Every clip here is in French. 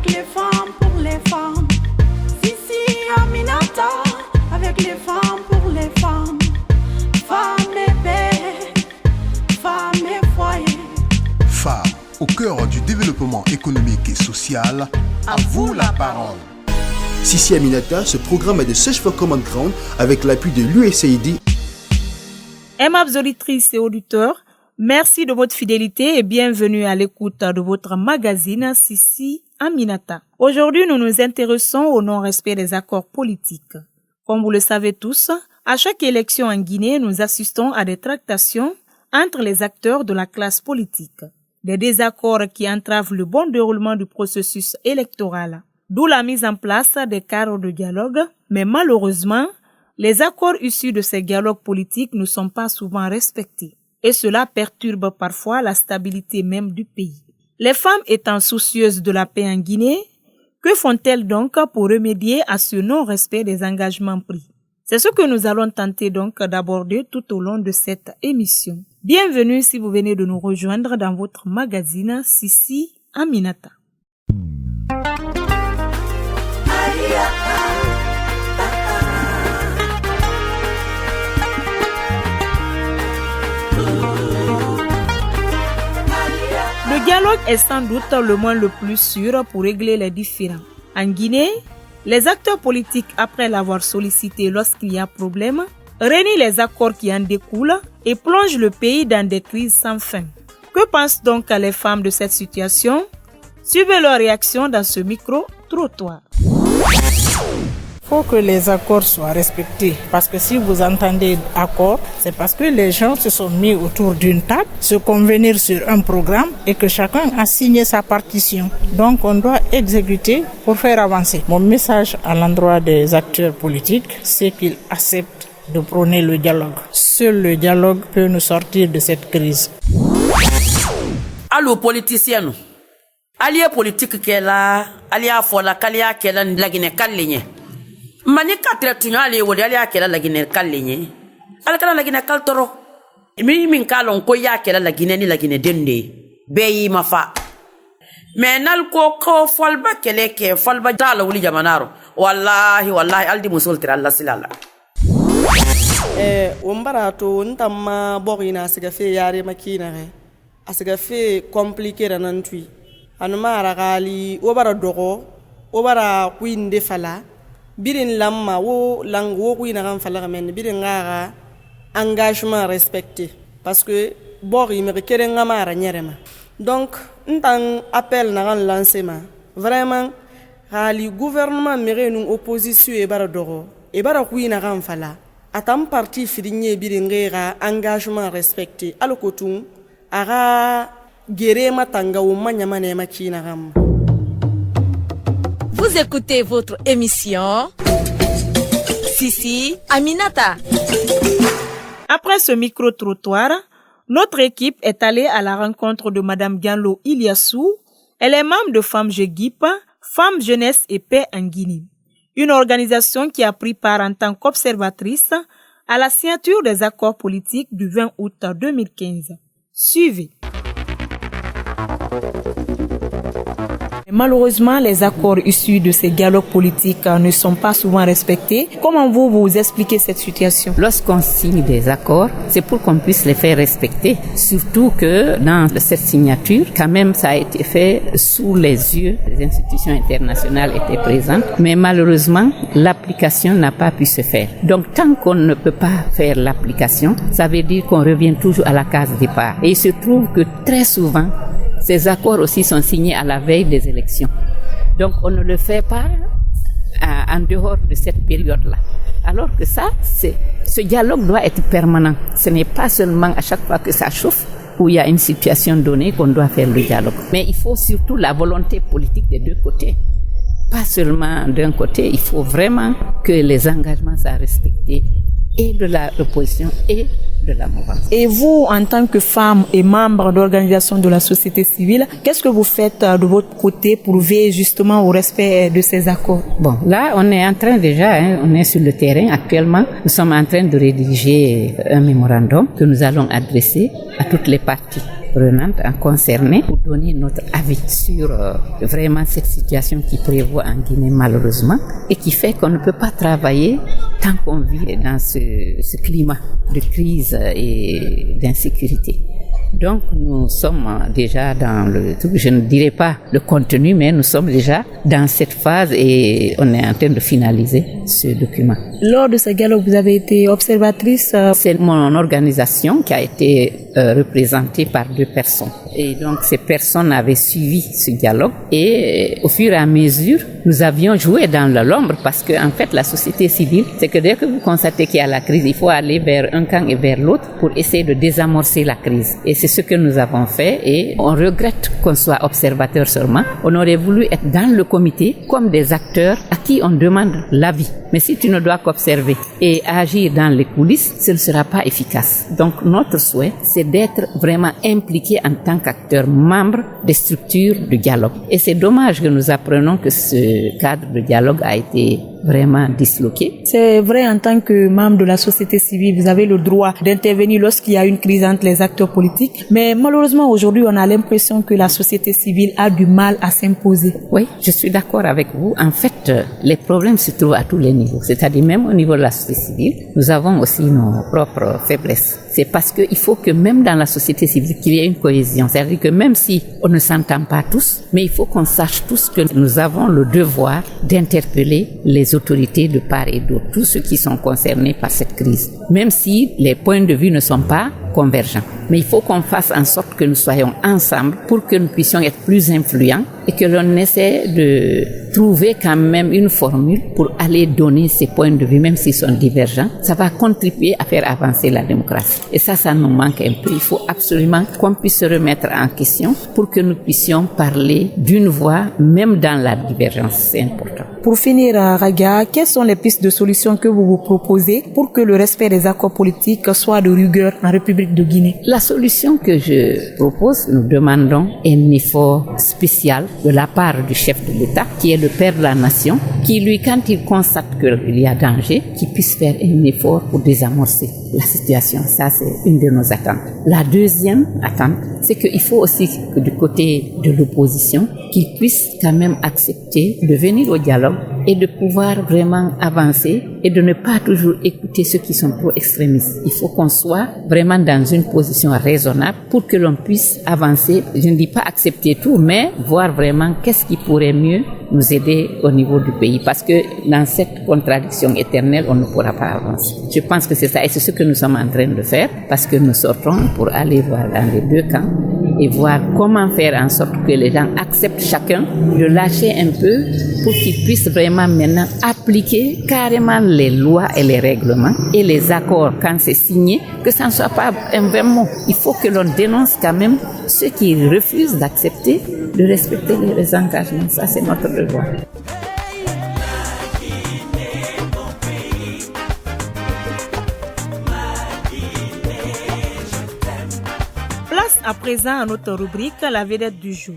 avec les femmes pour les femmes. Sissi Aminata, avec les femmes pour les femmes. Femmes et paix, femmes et foyer. Femmes au cœur du développement économique et social. À vous la parole. Sissi Aminata, ce programme est de Search for Common Ground avec l'appui de l'USAID. Aimables auditrices et auditeurs, merci de votre fidélité et bienvenue à l'écoute de votre magazine Sissi Aminata. Aujourd'hui, nous nous intéressons au non-respect des accords politiques. Comme vous le savez tous, à chaque élection en Guinée, nous assistons à des tractations entre les acteurs de la classe politique. Des désaccords qui entravent le bon déroulement du processus électoral. D'où la mise en place des cadres de dialogue, mais malheureusement, les accords issus de ces dialogues politiques ne sont pas souvent respectés. Et cela perturbe parfois la stabilité même du pays. Les femmes étant soucieuses de la paix en Guinée, que font-elles donc pour remédier à ce non-respect des engagements pris? C'est ce que nous allons tenter donc d'aborder tout au long de cette émission. Bienvenue si vous venez de nous rejoindre dans votre magazine Sissi Aminata. Le dialogue est sans doute le moyen le plus sûr pour régler les différends. En Guinée, les acteurs politiques, après l'avoir sollicité lorsqu'il y a problème, renient les accords qui en découlent et plongent le pays dans des crises sans fin. Que pensent donc les femmes de cette situation? Suivez leur réaction dans ce micro-trottoir. Il faut que les accords soient respectés parce que si vous entendez accord, c'est parce que les gens se sont mis autour d'une table, se convenir sur un programme et que chacun a signé sa partition. Donc on doit exécuter pour faire avancer. Mon message à l'endroit des acteurs politiques, c'est qu'ils acceptent de prôner le dialogue. Seul le dialogue peut nous sortir de cette crise. Allô politiciens, alliés politiques qu'elle a, alliés à Fola, Kalia, qu'elle a la Guinée, Kaligné. Mani katre tunyali wodi ali akela la Guinée kallenye alkala la Guinée kaltoro min kalon ko yakela la Guinée ni la Guinée dende beyi mafa mais nal ko folba kele ke folba dala wuli jamanaro wallahi aldi musul tira Allah silala wombarato ntamma borina siga fe yare makina re asiga fe compliqué ranantui anuma ragali obara dogo obara kuinde fala birin lamma wo lang wo kuina kan fala men birin ngara engagement respecté parce que bori me rekere ngamara nyerema donc ntan appel na kan lancement vraiment hali gouvernement mere nun opposition e bara dogo e bara kuina kan fala atam parti fidinye birin ngara engagement respecté alokotun aga gerema tanga wo manyamane makina gam. Vous écoutez votre émission Sissi Aminata. Après ce micro-trottoir, notre équipe est allée à la rencontre de Madame Ganlo Iliassou. Elle est membre de Femmes Jeguip, Femmes Jeunesse et Paix en Guinée, une organisation qui a pris part en tant qu'observatrice à la signature des accords politiques du 20 août 2015. Suivez. Malheureusement, les accords issus de ces dialogues politiques ne sont pas souvent respectés. Comment vous expliquez cette situation? Lorsqu'on signe des accords, c'est pour qu'on puisse les faire respecter. Surtout que dans cette signature, quand même, ça a été fait sous les yeux des institutions internationales étaient présentes. Mais malheureusement, l'application n'a pas pu se faire. Donc, tant qu'on ne peut pas faire l'application, ça veut dire qu'on revient toujours à la case départ. Et il se trouve que très souvent, ces accords aussi sont signés à la veille des élections. Donc, on ne le fait pas en dehors de cette période-là. Alors que ce dialogue doit être permanent. Ce n'est pas seulement à chaque fois que ça chauffe où il y a une situation donnée qu'on doit faire le dialogue. Mais il faut surtout la volonté politique des deux côtés. Pas seulement d'un côté, il faut vraiment que les engagements soient respectés et de l'opposition et de la mouvance. Et vous, en tant que femme et membre d'organisations de la société civile, qu'est-ce que vous faites de votre côté pour veiller justement au respect de ces accords? Bon, là, on est en train déjà, on est sur le terrain actuellement. Nous sommes en train de rédiger un mémorandum que nous allons adresser à toutes les parties. prenantes, concernées, pour donner notre avis sur vraiment cette situation qui prévaut en Guinée malheureusement et qui fait qu'on ne peut pas travailler tant qu'on vit dans ce climat de crise et d'insécurité. Donc nous sommes déjà dans je ne dirais pas le contenu, mais nous sommes déjà dans cette phase et on est en train de finaliser ce document. Lors de ce dialogue, vous avez été observatrice. C'est mon organisation qui a été représentée par 2 personnes. Et donc ces personnes avaient suivi ce dialogue et au fur et à mesure, nous avions joué dans l'ombre parce que en fait la société civile, c'est que dès que vous constatez qu'il y a la crise, il faut aller vers un camp et vers l'autre pour essayer de désamorcer la crise. Et c'est ce que nous avons fait et on regrette qu'on soit observateur seulement. On aurait voulu être dans le comité comme des acteurs à qui on demande l'avis. Mais si tu ne dois qu'observer et agir dans les coulisses, ce ne sera pas efficace. Donc notre souhait, c'est d'être vraiment impliqué en tant qu'acteur membre des structures de dialogue. Et c'est dommage que nous apprenons que ce cadre de dialogue a été vraiment disloqué. C'est vrai, en tant que membre de la société civile, vous avez le droit d'intervenir lorsqu'il y a une crise entre les acteurs politiques. Mais malheureusement, aujourd'hui, on a l'impression que la société civile a du mal à s'imposer. Oui, je suis d'accord avec vous. En fait, les problèmes se trouvent à tous les niveaux. C'est-à-dire même au niveau de la société civile, nous avons aussi nos propres faiblesses. C'est parce qu'il faut que même dans la société civile, qu'il y ait une cohésion. C'est-à-dire que même si on ne s'entend pas tous, mais il faut qu'on sache tous que nous avons le devoir d'interpeller les autorités de part et d'autre, tous ceux qui sont concernés par cette crise, même si les points de vue ne sont pas convergents. Mais il faut qu'on fasse en sorte que nous soyons ensemble pour que nous puissions être plus influents et que l'on essaie de trouver quand même une formule pour aller donner ces points de vue, même s'ils sont divergents. Ça va contribuer à faire avancer la démocratie. Et ça nous manque un peu. Il faut absolument qu'on puisse se remettre en question pour que nous puissions parler d'une voix, même dans la divergence. C'est important. Pour finir, Raga, quelles sont les pistes de solutions que vous vous proposez pour que le respect des accords politiques soit de rigueur en République de Guinée? La solution que je propose, nous demandons un effort spécial de la part du chef de l'État, qui est le père de la nation, qui lui, quand il constate qu'il y a danger, qu'il puisse faire un effort pour désamorcer la situation. Ça, c'est une de nos attentes. La deuxième attente, c'est qu'il faut aussi que du côté de l'opposition, qu'ils puissent quand même accepter de venir au dialogue et de pouvoir vraiment avancer et de ne pas toujours écouter ceux qui sont trop extrémistes. Il faut qu'on soit vraiment dans une position raisonnable pour que l'on puisse avancer. Je ne dis pas accepter tout, mais voir vraiment qu'est-ce qui pourrait mieux nous aider au niveau du pays. Parce que dans cette contradiction éternelle, on ne pourra pas avancer. Je pense que c'est ça et c'est ce que nous sommes en train de faire parce que nous sortons pour aller voir dans les 2 camps et voir comment faire en sorte que les gens acceptent chacun de lâcher un peu pour qu'ils puissent vraiment maintenant appliquer carrément les lois et les règlements et les accords quand c'est signé, que ça ne soit pas un vain mot. Il faut que l'on dénonce quand même ceux qui refusent d'accepter, de respecter les engagements. Ça, c'est notre devoir. Place à présent à notre rubrique La vedette du jour.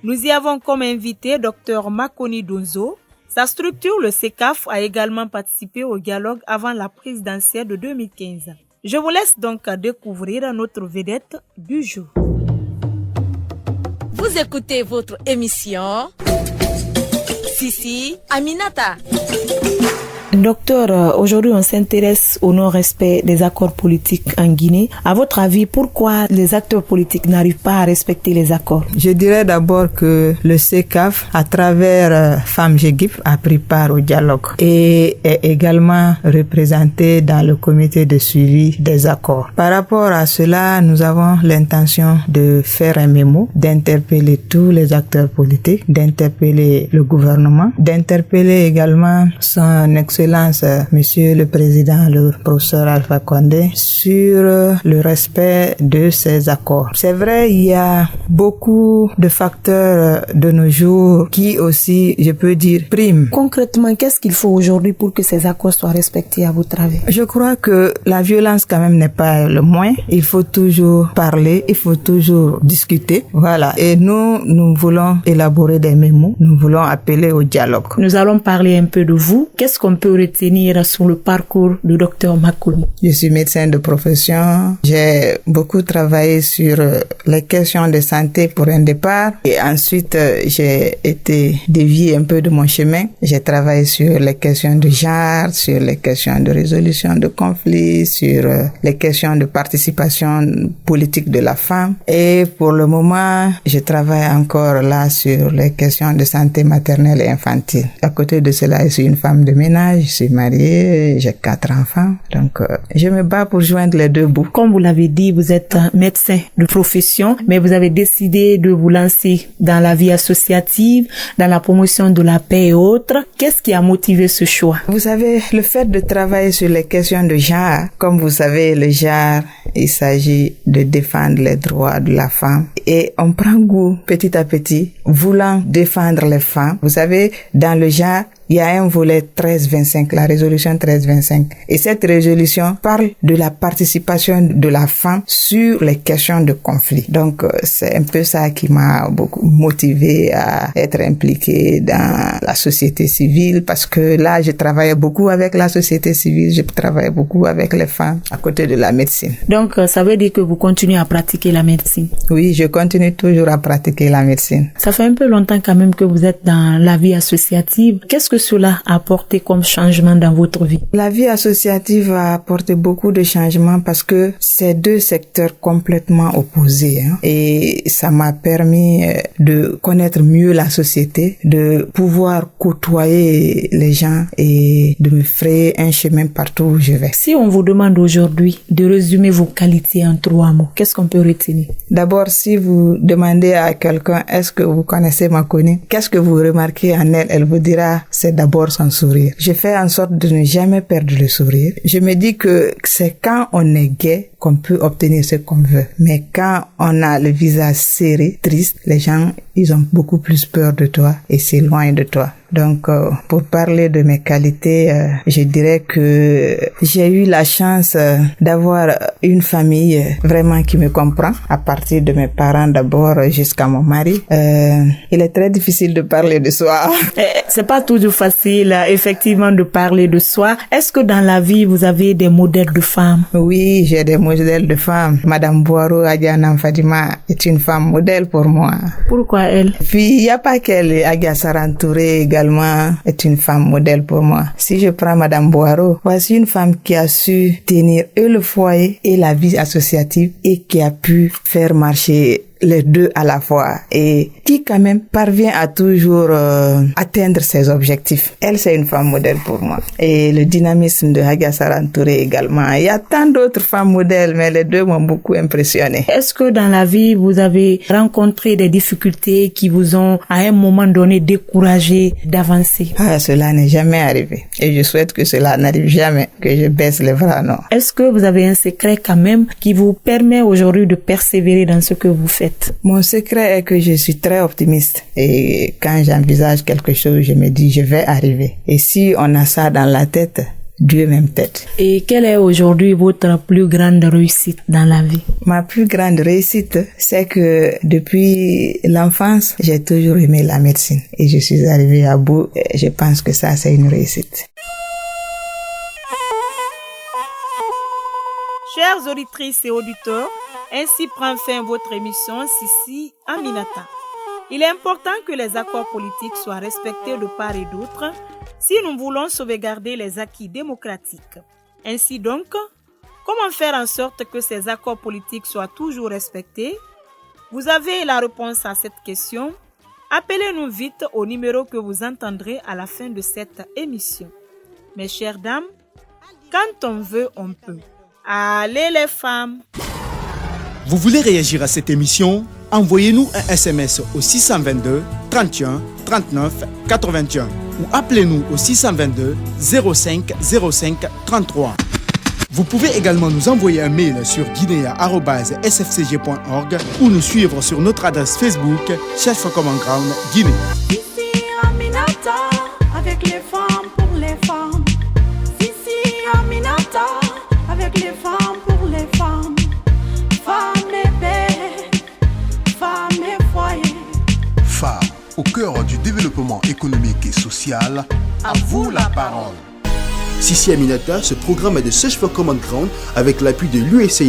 Nous y avons comme invité Dr Makoni Donzo. Sa structure, le CECAF, a également participé au dialogue avant la présidentielle de 2015. Je vous laisse donc découvrir notre vedette du jour. Vous écoutez votre émission Sissi Aminata. Docteur, aujourd'hui on s'intéresse au non-respect des accords politiques en Guinée. À votre avis, pourquoi les acteurs politiques n'arrivent pas à respecter les accords? Je dirais d'abord que le CECAF, à travers FAMGEGIP, a pris part au dialogue et est également représenté dans le comité de suivi des accords. Par rapport à cela, nous avons l'intention de faire un mémo, d'interpeller tous les acteurs politiques, d'interpeller le gouvernement, d'interpeller également son Excellence Monsieur le Président, le professeur Alpha Condé, sur le respect de ces accords. C'est vrai, il y a beaucoup de facteurs de nos jours qui aussi, je peux dire, priment. Concrètement, qu'est-ce qu'il faut aujourd'hui pour que ces accords soient respectés à votre avis? Je crois que la violence quand même n'est pas le moins. Il faut toujours parler, il faut toujours discuter. Voilà. Et nous voulons élaborer des mémos, nous voulons appeler au dialogue. Nous allons parler un peu de vous. Qu'est-ce qu'on peut peut retenir sur le parcours du docteur Makoni? Je suis médecin de profession. J'ai beaucoup travaillé sur les questions de santé pour un départ. Et ensuite, j'ai été déviée un peu de mon chemin. J'ai travaillé sur les questions de genre, sur les questions de résolution de conflits, sur les questions de participation politique de la femme. Et pour le moment, je travaille encore là sur les questions de santé maternelle et infantile. À côté de cela, je suis une femme de ménage, je suis mariée, j'ai 4 enfants. Donc, je me bats pour joindre les deux bouts. Comme vous l'avez dit, vous êtes médecin de profession, mais vous avez décidé de vous lancer dans la vie associative, dans la promotion de la paix et autres. Qu'est-ce qui a motivé ce choix? Vous savez, le fait de travailler sur les questions de genre, comme vous savez, le genre, il s'agit de défendre les droits de la femme. Et on prend goût petit à petit, voulant défendre les femmes. Vous savez, dans le genre, il y a un volet 1325, la résolution 1325. Et cette résolution parle de la participation de la femme sur les questions de conflit. Donc, c'est un peu ça qui m'a beaucoup motivé à être impliqué dans la société civile, parce que là, je travaillais beaucoup avec la société civile, je travaillais beaucoup avec les femmes à côté de la médecine. Donc, ça veut dire que vous continuez à pratiquer la médecine? Oui, je continue toujours à pratiquer la médecine. Ça fait un peu longtemps quand même que vous êtes dans la vie associative. Qu'est-ce que cela a apporté comme changement dans votre vie? La vie associative a apporté beaucoup de changements parce que c'est deux secteurs complètement opposés, hein. Et ça m'a permis de connaître mieux la société, de pouvoir côtoyer les gens et de me frayer un chemin partout où je vais. Si on vous demande aujourd'hui de résumer vos qualités en 3 mots, qu'est-ce qu'on peut retenir? D'abord, si vous demandez à quelqu'un, est-ce que vous connaissez Makoni? Qu'est-ce que vous remarquez en elle? Elle vous dira, c'est d'abord son sourire. Je fais en sorte de ne jamais perdre le sourire. Je me dis que c'est quand on est gai qu'on peut obtenir ce qu'on veut. Mais quand on a le visage serré, triste, les gens, ils ont beaucoup plus peur de toi et s'éloignent de toi. Donc, pour parler de mes qualités, je dirais que j'ai eu la chance d'avoir une famille vraiment qui me comprend, à partir de mes parents d'abord jusqu'à mon mari. Il est très difficile de parler de soi. C'est pas toujours facile, effectivement, de parler de soi. Est-ce que dans la vie, vous avez des modèles de femmes? Oui, j'ai des modèles de femmes. Madame Boiro Adjana Fadima est une femme modèle pour moi. Pourquoi elle? Puis, il n'y a pas qu'elle. Agia Sarantouré également est une femme modèle pour moi. Si je prends Madame Boiro, voici une femme qui a su tenir et le foyer et la vie associative et qui a pu faire marcher les deux à la fois et qui quand même parvient à toujours atteindre ses objectifs. Elle, c'est une femme modèle pour moi. Et le dynamisme de Hagia Sarantouré également. Il y a tant d'autres femmes modèles, mais les deux m'ont beaucoup impressionné. Est-ce que dans la vie, vous avez rencontré des difficultés qui vous ont, à un moment donné, découragé d'avancer? Ah, cela n'est jamais arrivé. Et je souhaite que cela n'arrive jamais, que je baisse les bras, non. Est-ce que vous avez un secret quand même qui vous permet aujourd'hui de persévérer dans ce que vous faites? Mon secret est que je suis très optimiste et quand j'envisage quelque chose, je me dis je vais arriver. Et si on a ça dans la tête, Dieu m'aime tête. Et quelle est aujourd'hui votre plus grande réussite dans la vie? Ma plus grande réussite, c'est que depuis l'enfance, j'ai toujours aimé la médecine et je suis arrivée à bout. Et je pense que ça, c'est une réussite. Chères auditrices et auditeurs, ainsi prend fin votre émission Sissi Aminata. Il est important que les accords politiques soient respectés de part et d'autre si nous voulons sauvegarder les acquis démocratiques. Ainsi donc, comment faire en sorte que ces accords politiques soient toujours respectés? Vous avez la réponse à cette question. Appelez-nous vite au numéro que vous entendrez à la fin de cette émission. Mes chères dames, quand on veut, on peut. Allez les femmes! Vous voulez réagir à cette émission? Envoyez-nous un SMS au 622 31 39 81 ou appelez-nous au 622 05 05 33. Vous pouvez également nous envoyer un mail sur guinea@sfcg.org ou nous suivre sur notre adresse Facebook Search for Common Ground Guinée. Sissi Aminata, avec les femmes pour les femmes. Sissi Aminata, avec les femmes pour les femmes. Femmes et paix, femmes et foyer. Femmes au cœur du développement économique et social, à vous la parole. Sissi Aminata, ce programme est de Search for Common Ground avec l'appui de l'USAID